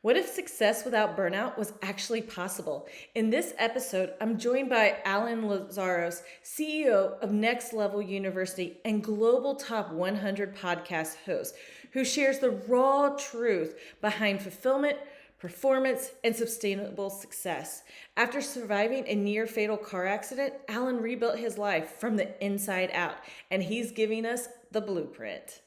What if success without burnout was actually possible? In this episode, I'm joined by Alan Lazaros, CEO of Next Level University and global top 100 podcast host, who shares the raw truth behind fulfillment, performance, and sustainable success. After surviving a near fatal car accident, Alan rebuilt his life from the inside out, and he's giving us the blueprint.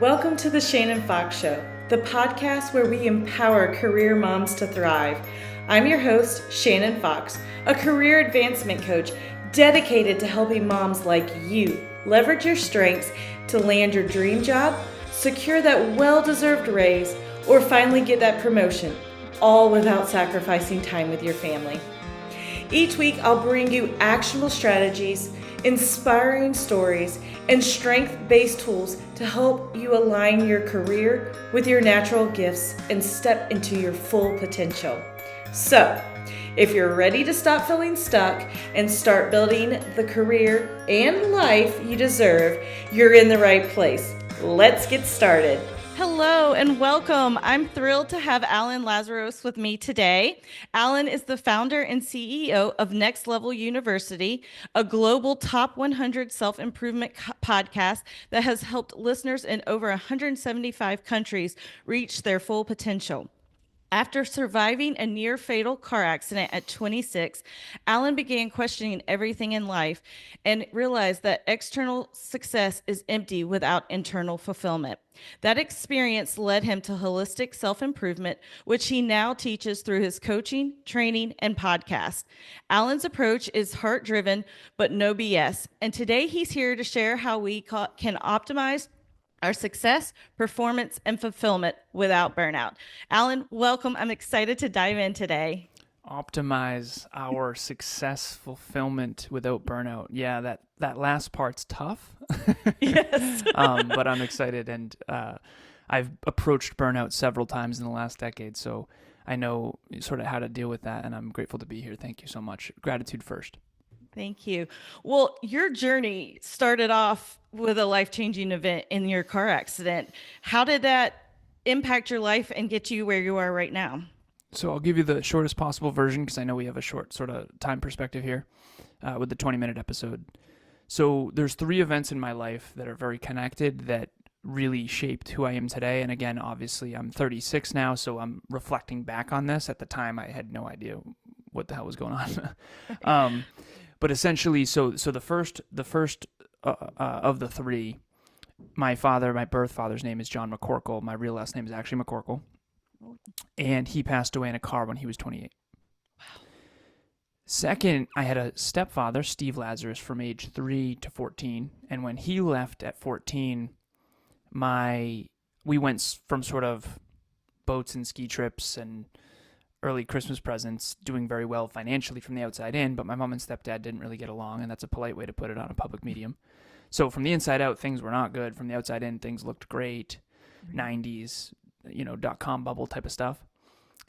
Welcome to the Shannon Fox Show, the podcast where we empower career moms to thrive. I'm your host, Shannon Fox, a career advancement coach dedicated to helping moms like you leverage your strengths to land your dream job, secure that well-deserved raise, or finally get that promotion, all without sacrificing time with your family. Each week, I'll bring you actionable strategies, inspiring stories, and strength-based tools to help you align your career with your natural gifts and step into your full potential. So, if you're ready to stop feeling stuck and start building the career and life you deserve, you're in the right place. Let's get started. Hello and welcome. I'm thrilled to have Alan Lazaros with me today. Alan is the founder and CEO of Next Level University, a global top 100 self-improvement podcast that has helped listeners in over 175 countries reach their full potential. After surviving a near-fatal car accident at 26, Alan began questioning everything in life and realized that external success is empty without internal fulfillment. That experience led him to holistic self-improvement, which he now teaches through his coaching, training, and podcast. Alan's approach is heart-driven, but no BS. And today he's here to share how we can optimize our success, performance, and fulfillment without burnout. Alan, welcome. I'm excited to dive in today. Optimize our success, fulfillment without burnout. Yeah, that last part's tough. Yes. But I'm excited, and I've approached burnout several times in the last decade, so I know sort of how to deal with that, and I'm grateful to be here. Thank you so much. Gratitude first. Thank you. Well, your journey started off with a life-changing event in your car accident. How did that impact your life and get you where you are right now? So I'll give you the shortest possible version because I know we have a short sort of time perspective here with the 20-minute episode. So there's 3 events in my life that are very connected that really shaped who I am today. And again, obviously, I'm 36 now, so I'm reflecting back on this. At the time, I had no idea what the hell was going on. But essentially, so the first of the 3, my birth father's name is John McCorkle. My real last name is actually McCorkle. And he passed away in a car when he was 28. Wow. Second, I had a stepfather, Steve Lazaros, from age 3 to 14. And when he left at 14, we went from sort of boats and ski trips and early Christmas presents, doing very well financially from the outside in, but my mom and stepdad didn't really get along, and that's a polite way to put it on a public medium. So from the inside out, things were not good. From the outside in, things looked great. 90s, .com bubble type of stuff.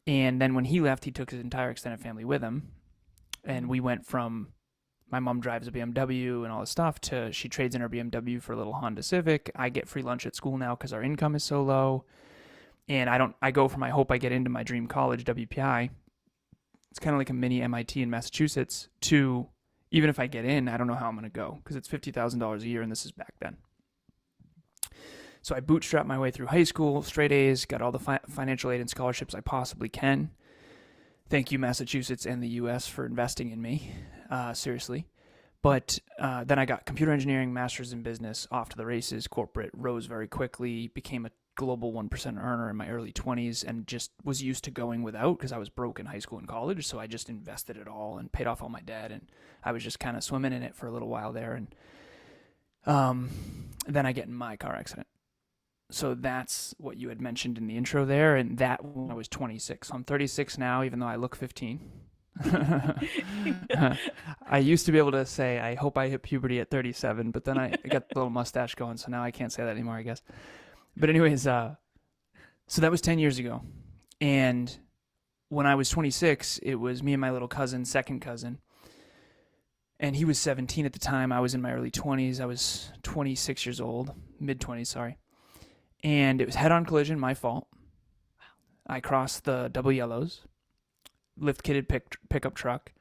And then when he left, he took his entire extended family with him, and we went from my mom drives a BMW and all this stuff to she trades in her BMW for a little Honda Civic. I get free lunch at school now because our income is so low. And I go from I hope I get into my dream college, WPI. It's kind of like a mini MIT in Massachusetts, to even if I get in, I don't know how I'm going to go because it's $50,000 a year, and this is back then. So I bootstrapped my way through high school, straight A's, got all the financial aid and scholarships I possibly can. Thank you, Massachusetts and the U.S. for investing in me, seriously. But then I got computer engineering, master's in business, off to the races, corporate, rose very quickly, became a global 1% earner in my early 20s, and just was used to going without because I was broke in high school and college. So I just invested it all and paid off all my debt, and I was just kind of swimming in it for a little while there. And then I get in my car accident. So that's what you had mentioned in the intro there, and that when I was 26. So I'm 36 now, even though I look 15. I used to be able to say, I hope I hit puberty at 37, but then I got the little mustache going, so now I can't say that anymore, I guess. But anyways, so that was 10 years ago. And when I was 26, it was me and my little cousin, second cousin. And he was 17 at the time. I was in my early 20s. I was 26 years old, mid-20s, sorry. And it was head-on collision, my fault. I crossed the double yellows, lift kitted pickup truck,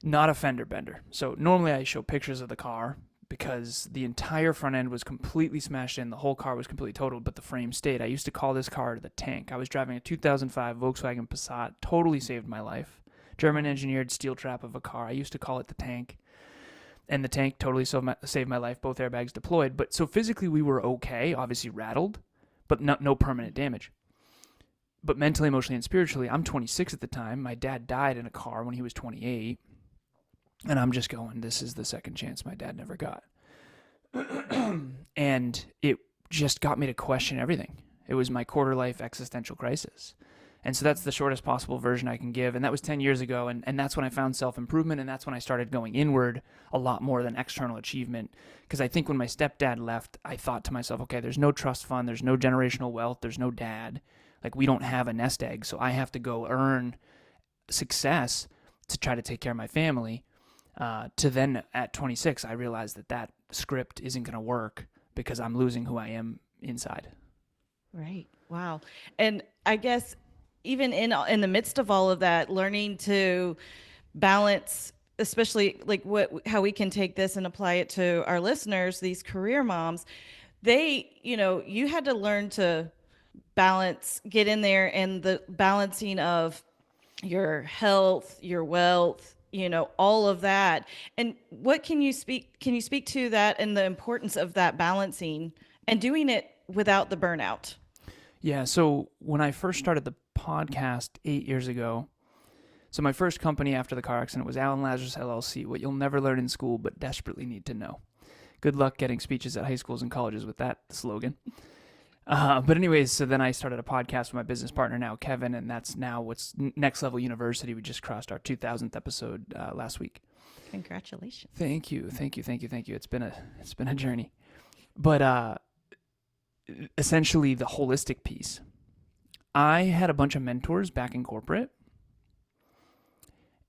not a fender bender. So normally I show pictures of the car because the entire front end was completely smashed in. The whole car was completely totaled, but the frame stayed. I used to call this car the tank. I was driving a 2005 Volkswagen Passat, totally saved my life. German engineered steel trap of a car. I used to call it the tank. And the tank totally saved my life, both airbags deployed. But so physically we were okay, obviously rattled, but no permanent damage. But mentally, emotionally, and spiritually, I'm 26 at the time. My dad died in a car when he was 28. And I'm just going, this is the second chance my dad never got. And it just got me to question everything. It was my quarter-life existential crisis. And so that's the shortest possible version I can give. And that was 10 years ago. And that's when I found self-improvement. And that's when I started going inward a lot more than external achievement. Because I think when my stepdad left, I thought to myself, okay, there's no trust fund. There's no generational wealth. There's no dad. Like, we don't have a nest egg. So I have to go earn success to try to take care of my family. To then at 26, I realized that script isn't going to work because I'm losing who I am inside. Right. Wow. And I guess even in the midst of all of that, learning to balance, especially like how we can take this and apply it to our listeners, these career moms, you had to learn to balance, get in there, and the balancing of your health, your wealth, all of that. And what can you speak to that and the importance of that balancing and doing it without the burnout? Yeah. So when I first started the podcast 8 years ago, so my first company after the car accident was Alan Lazaros LLC, what you'll never learn in school but desperately need to know. Good luck getting speeches at high schools and colleges with that slogan. But anyways, so then I started a podcast with my business partner now, Kevin, and that's now what's Next Level University. We just crossed our 2000th episode last week. Congratulations. Thank you. It's been a journey. But essentially the holistic piece. I had a bunch of mentors back in corporate.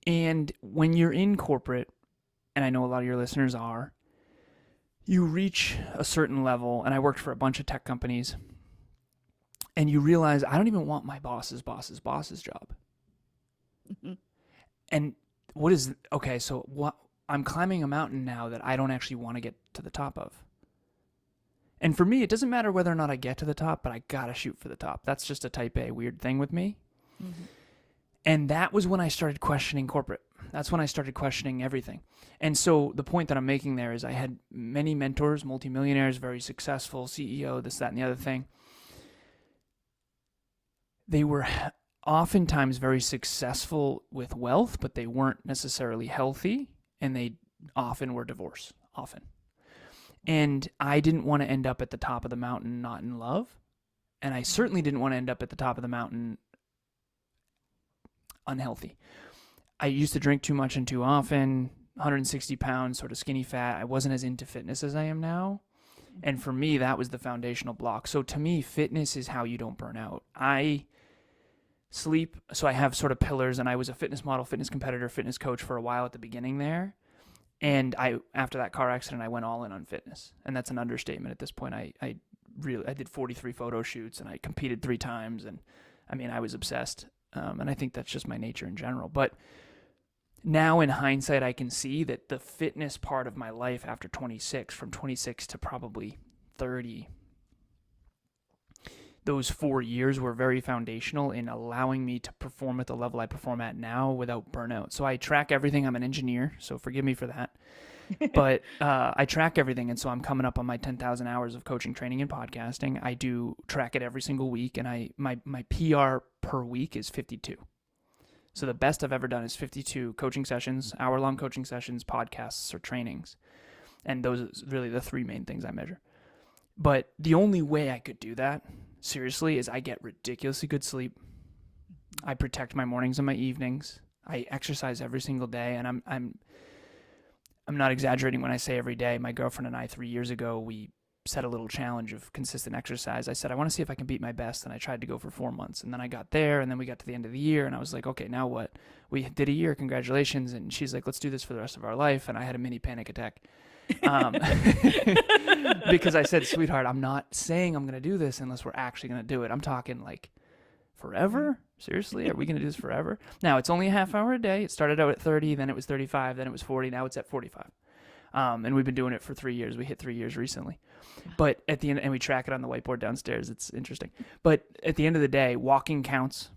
And when you're in corporate, and I know a lot of your listeners are, you reach a certain level, and I worked for a bunch of tech companies, and you realize I don't even want my boss's job. Mm-hmm. And so I'm climbing a mountain now that I don't actually want to get to the top of. And for me, it doesn't matter whether or not I get to the top, but I gotta shoot for the top. That's just a type A weird thing with me. Mm-hmm. And that was when I started questioning corporate. That's when I started questioning everything. And so the point that I'm making there is I had many mentors, multimillionaires, very successful, CEO, this, that, and the other thing. They were oftentimes very successful with wealth, but they weren't necessarily healthy, and they often were divorced, often. And I didn't want to end up at the top of the mountain not in love, and I certainly didn't want to end up at the top of the mountain unhealthy. I used to drink too much and too often, 160 pounds, sort of skinny fat. I wasn't as into fitness as I am now. And for me, that was the foundational block. So to me, fitness is how you don't burn out. I sleep, so I have sort of pillars, and I was a fitness model, fitness competitor, fitness coach for a while at the beginning there. And after that car accident, I went all in on fitness. And that's an understatement at this point. I did 43 photo shoots, and I competed 3 times. And I mean, I was obsessed. And I think that's just my nature in general. But now in hindsight, I can see that the fitness part of my life after 26, from 26 to probably 30, those 4 years were very foundational in allowing me to perform at the level I perform at now without burnout. So I track everything. I'm an engineer, so forgive me for that. But I track everything, and so I'm coming up on my 10,000 hours of coaching, training, and podcasting. I do track it every single week, and my PR per week is 52. So the best I've ever done is 52 coaching sessions, hour-long coaching sessions, podcasts, or trainings. And those are really the 3 main things I measure. But the only way I could do that, seriously, is I get ridiculously good sleep. I protect my mornings and my evenings. I exercise every single day, and I'm not exaggerating when I say every day. My girlfriend and I, 3 years ago, we set a little challenge of consistent exercise. I said, I want to see if I can beat my best. And I tried to go for 4 months. And then I got there, and then we got to the end of the year, and I was like, okay, now what? We did a year, congratulations. And she's like, let's do this for the rest of our life. And I had a mini panic attack. Um, because I said, sweetheart, I'm not saying I'm going to do this unless we're actually going to do it. I'm talking like forever? Seriously? Are we going to do this forever? Now, it's only a half hour a day. It started out at 30, then it was 35, then it was 40, now it's at 45. And we've been doing it for 3 years. We hit 3 years recently. But at the end, and we track it on the whiteboard downstairs. It's interesting. But at the end of the day, walking counts.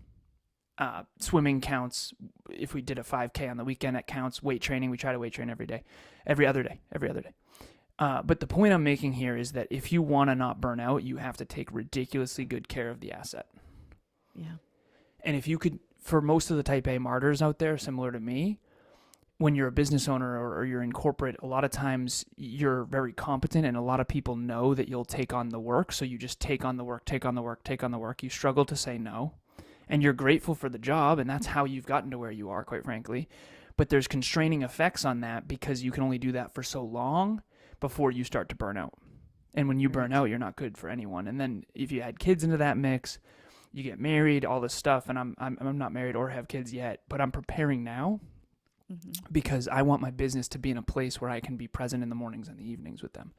Swimming counts. If we did a 5K on the weekend, it counts. Weight training, we try to weight train every day. Every other day. But the point I'm making here is that if you want to not burn out, you have to take ridiculously good care of the asset. Yeah. And if you could, for most of the type A martyrs out there, similar to me, when you're a business owner or you're in corporate, a lot of times you're very competent and a lot of people know that you'll take on the work. So you just take on the work. You struggle to say no. And you're grateful for the job, and that's how you've gotten to where you are, quite frankly. But there's constraining effects on that because you can only do that for so long before you start to burn out. And when you burn out, you're not good for anyone. And then if you add kids into that mix, you get married, all this stuff. And I'm not married or have kids yet, but I'm preparing now because I want my business to be in a place where I can be present in the mornings and the evenings with them.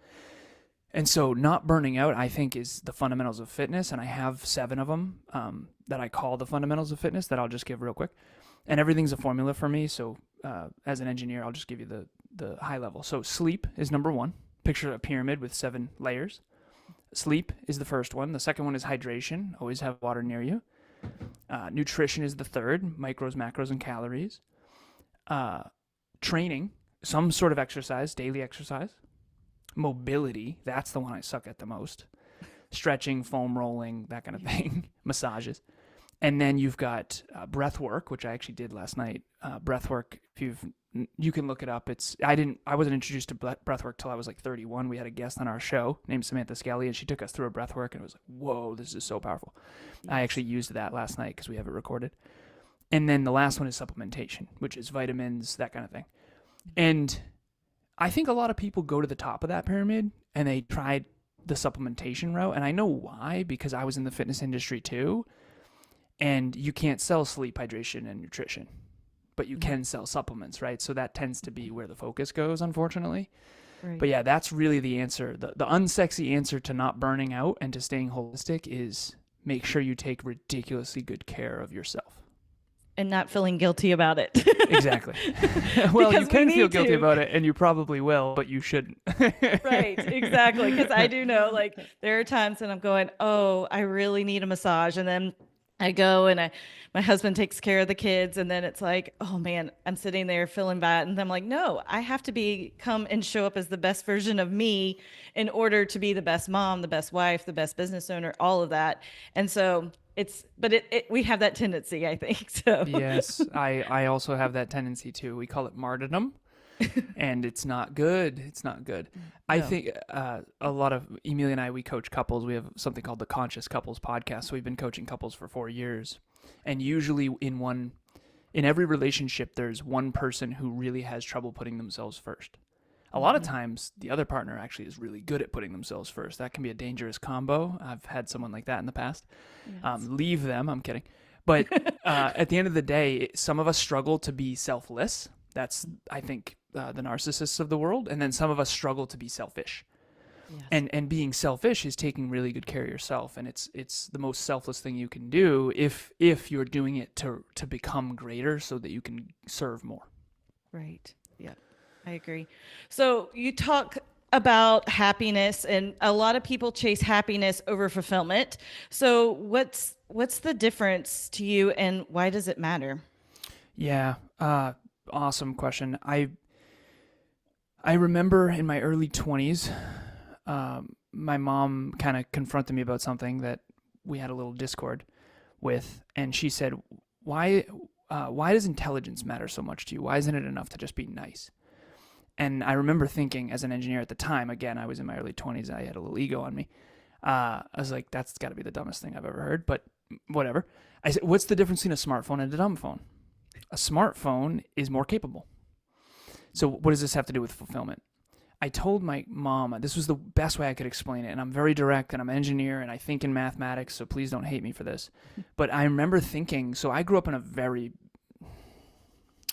And so not burning out, I think, is the fundamentals of fitness. And I have 7 of them that I call the fundamentals of fitness that I'll just give real quick. And everything's a formula for me. So as an engineer, I'll just give you the high level. So sleep is number 1. Picture a pyramid with 7 layers. Sleep is the first one. The second one is hydration. Always have water near you. Nutrition is the third. Micros, macros, and calories. Training, some sort of exercise, daily exercise. Mobility, that's the one I suck at the most. Stretching, foam rolling, that kind of thing. Massages. And then you've got breath work, which I actually did last night. Breath work, you can look it up. I wasn't introduced to breath work till I was like 31. We had a guest on our show named Samantha Skelly, and she took us through a breath work, and it was like, whoa, this is so powerful. Yes. I actually used that last night because we have it recorded. And then the last one is supplementation, which is vitamins, that kind of thing. And I think a lot of people go to the top of that pyramid and they tried the supplementation route. And I know why, because I was in the fitness industry too. And you can't sell sleep, hydration, and nutrition, but you can sell supplements, right? So that tends to be where the focus goes, unfortunately. Right. But yeah, that's really the answer. The unsexy answer to not burning out and to staying holistic is make sure you take ridiculously good care of yourself. And not feeling guilty about it. Exactly. Well, you can feel guilty about it, and you probably will, but you shouldn't. Right, exactly. Because I do know, like, there are times when I'm going, oh, I really need a massage. And then I go and my husband takes care of the kids. And then it's like, oh, man, I'm sitting there feeling bad. And I'm like, no, I have to come and show up as the best version of me in order to be the best mom, the best wife, the best business owner, all of that. And so we have that tendency, I think. So yes, I also have that tendency too. We call it martyrdom, and it's not good. It's not good. No. I think a lot of Emilia and I, we coach couples. We have something called the Conscious Couples Podcast. So we've been coaching couples for 4 years, and usually in every relationship, there's one person who really has trouble putting themselves first. A lot of times, the other partner actually is really good at putting themselves first. That can be a dangerous combo. I've had someone like that in the past. Yes. Leave them. I'm kidding. But at the end of the day, some of us struggle to be selfless. That's, I think, the narcissists of the world. And then some of us struggle to be selfish. Yes. And being selfish is taking really good care of yourself. And it's the most selfless thing you can do if you're doing it to become greater so that you can serve more. Right. Yeah. I agree. So you talk about happiness, and a lot of people chase happiness over fulfillment. So what's the difference to you, and why does it matter? Yeah. Awesome question. I remember in my early 20s, my mom kind of confronted me about something that we had a little discord with, and she said, why does intelligence matter so much to you? Why isn't it enough to just be nice? And I remember thinking, as an engineer at the time, again, I was in my early 20s, I had a little ego on me. I was like, that's got to be the dumbest thing I've ever heard, but whatever. I said, what's the difference between a smartphone and a dumb phone? A smartphone is more capable. So what does this have to do with fulfillment? I told my mom, this was the best way I could explain it, and I'm very direct, and I'm an engineer, and I think in mathematics, so please don't hate me for this. But I remember thinking, so I grew up in a very,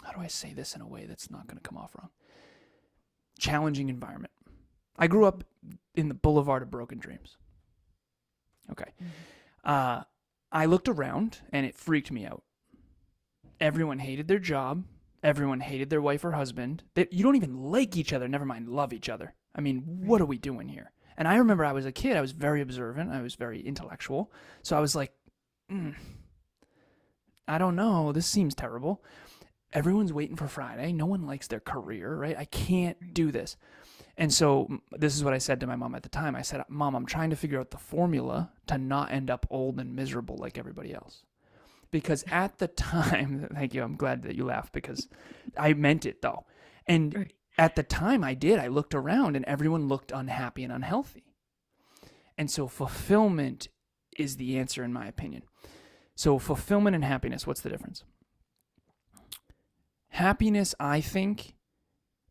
how do I say this in a way that's not going to come off wrong? challenging environment. I grew up in the boulevard of broken dreams. Okay. I looked around and it freaked me out. Everyone hated their job. Everyone hated their wife or husband. You don't even like each other, never mind love each other. I mean, what are we doing here? And I remember I was a kid. I was very observant. I was very intellectual. So I was like, I don't know. This seems terrible. Everyone's waiting for Friday. No one likes their career, right? I can't do this. And so this is what I said to my mom at the time. I said, Mom, I'm trying to figure out the formula to not end up old and miserable like everybody else. Because at the time, thank you, I'm glad that you laughed because I meant it though. And at the time I did, I looked around and everyone looked unhappy and unhealthy. And so fulfillment is the answer in my opinion. So fulfillment and happiness, what's the difference? Happiness, I think,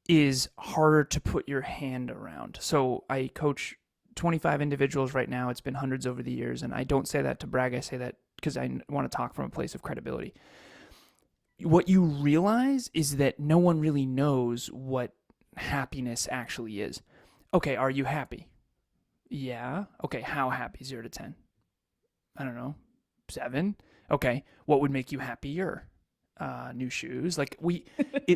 is harder to put your hand around. So I coach 25 individuals right now. It's been hundreds over the years. And I don't say that to brag. I say that because I want to talk from a place of credibility. What you realize is that no one really knows what happiness actually is. Okay, are you happy? Yeah. Okay, how happy? 0 to 10. I don't know. 7. Okay, what would make you happier? New shoes. Like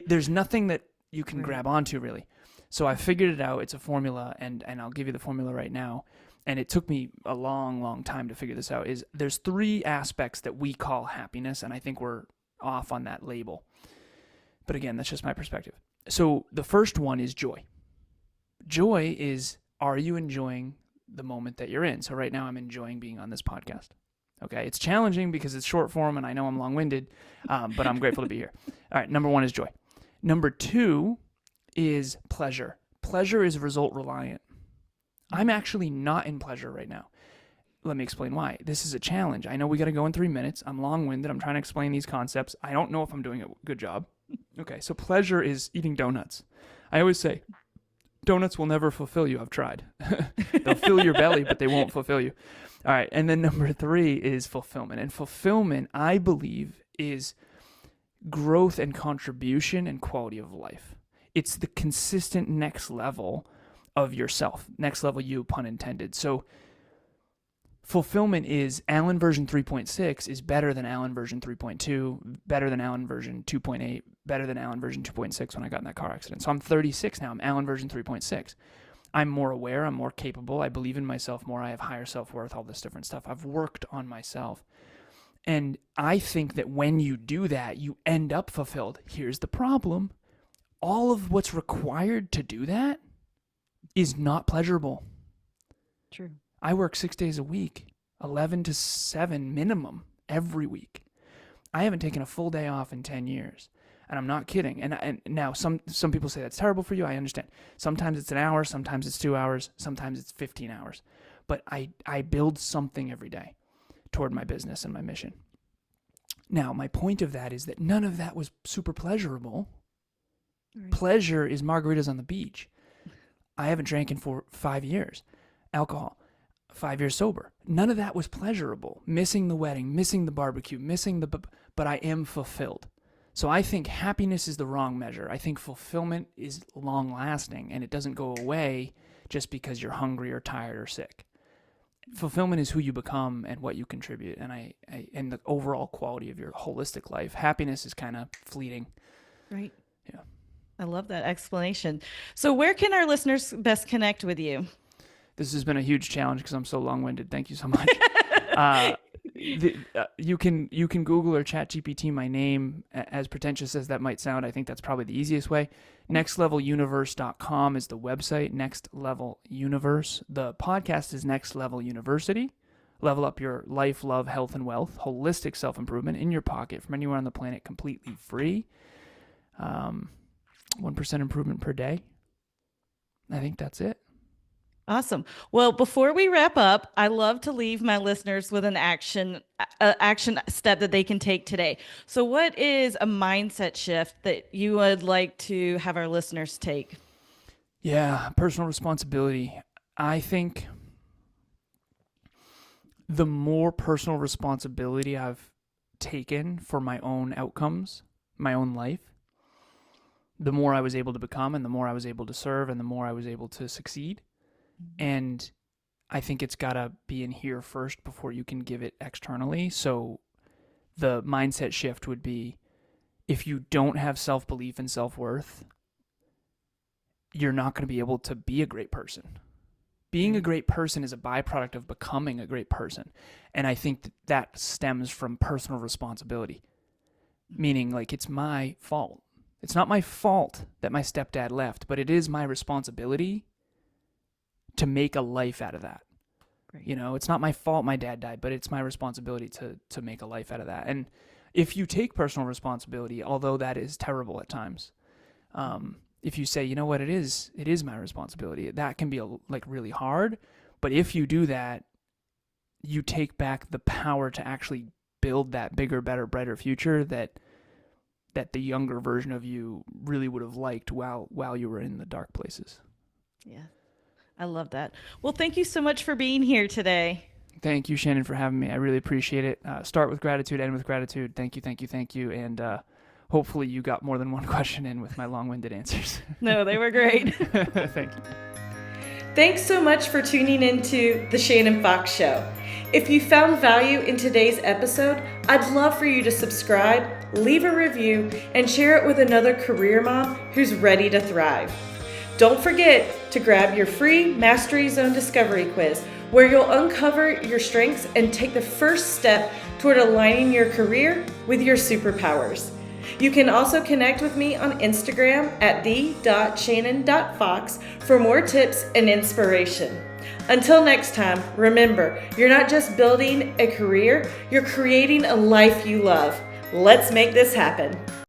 there's nothing that you can grab onto really. So I figured it out. It's a formula, and I'll give you the formula right now. And it took me a long, long time to figure this out. There's 3 aspects that we call happiness, and I think we're off on that label. But again, that's just my perspective. So the first one is joy. Joy is, are you enjoying the moment that you're in? So right now I'm enjoying being on this podcast. Okay, it's challenging because it's short form and I know I'm long-winded, but I'm grateful to be here. All right, number 1 is joy. Number 2 is pleasure. Pleasure is result reliant. I'm actually not in pleasure right now. Let me explain why. This is a challenge. I know we got to go in 3 minutes. I'm long-winded. I'm trying to explain these concepts. I don't know if I'm doing a good job. Okay, so pleasure is eating donuts. I always say, donuts will never fulfill you. I've tried. They'll fill your belly, but they won't fulfill you. All right, and then number 3 is fulfillment. And fulfillment, I believe, is growth and contribution and quality of life. It's the consistent next level of yourself. Next level you, pun intended. So fulfillment is Alan version 3.6 is better than Alan version 3.2, better than Alan version 2.8, better than Alan version 2.6 when I got in that car accident. So I'm 36 now. I'm Alan version 3.6. I'm more aware. I'm more capable. I believe in myself more. I have higher self-worth, all this different stuff. I've worked on myself. And I think that when you do that, you end up fulfilled. Here's the problem. All of what's required to do that is not pleasurable. True. I work 6 days a week, 11 to 7 minimum every week. I haven't taken a full day off in 10 years. And I'm not kidding. And now some people say that's terrible for you. I understand. Sometimes it's an hour, sometimes it's 2 hours, sometimes it's 15 hours. But I build something every day toward my business and my mission. Now, my point of that is that none of that was super pleasurable. Right. Pleasure is margaritas on the beach. I haven't drank in 5 years. Alcohol. 5 years sober. None of that was pleasurable. Missing the wedding, missing the barbecue, but I am fulfilled. So I think happiness is the wrong measure. I think fulfillment is long-lasting, and it doesn't go away just because you're hungry or tired or sick. Fulfillment is who you become and what you contribute, and the overall quality of your holistic life. Happiness is kind of fleeting. Right. Yeah. I love that explanation. So where can our listeners best connect with you? This has been a huge challenge because I'm so long-winded. Thank you so much. You can Google or ChatGPT my name. As pretentious as that might sound, I think that's probably the easiest way. nextleveluniverse.com is the website. Next Level Universe. The podcast is Next Level University. Level up your life, love, health, and wealth. Holistic self-improvement in your pocket from anywhere on the planet, completely free. 1% improvement per day. I think that's it. Awesome. Well, before we wrap up, I love to leave my listeners with an action step that they can take today. So what is a mindset shift that you would like to have our listeners take? Yeah, personal responsibility. I think the more personal responsibility I've taken for my own outcomes, my own life, the more I was able to become and the more I was able to serve and the more I was able to succeed. And I think it's got to be in here first before you can give it externally. So the mindset shift would be, if you don't have self-belief and self-worth, you're not going to be able to be a great person. Being a great person is a byproduct of becoming a great person. And I think that stems from personal responsibility, meaning like it's my fault. It's not my fault that my stepdad left, but it is my responsibility to make a life out of that. Great. You know, it's not my fault my dad died, but it's my responsibility to make a life out of that. And if you take personal responsibility, although that is terrible at times, if you say, you know what, it is my responsibility, that can be like really hard. But if you do that, you take back the power to actually build that bigger, better, brighter future that the younger version of you really would have liked while you were in the dark places. Yeah, I love that. Well, thank you so much for being here today. Thank you, Shannon, for having me. I really appreciate it. Start with gratitude, end with gratitude. Thank you. And hopefully you got more than one question in with my long-winded answers. No, they were great. Thank you. Thanks so much for tuning into The Shannon Fox Show. If you found value in today's episode, I'd love for you to subscribe, leave a review, and share it with another career mom who's ready to thrive. Don't forget to grab your free Mastery Zone Discovery Quiz, where you'll uncover your strengths and take the first step toward aligning your career with your superpowers. You can also connect with me on Instagram at the.shannon.fox for more tips and inspiration. Until next time, remember, you're not just building a career, you're creating a life you love. Let's make this happen.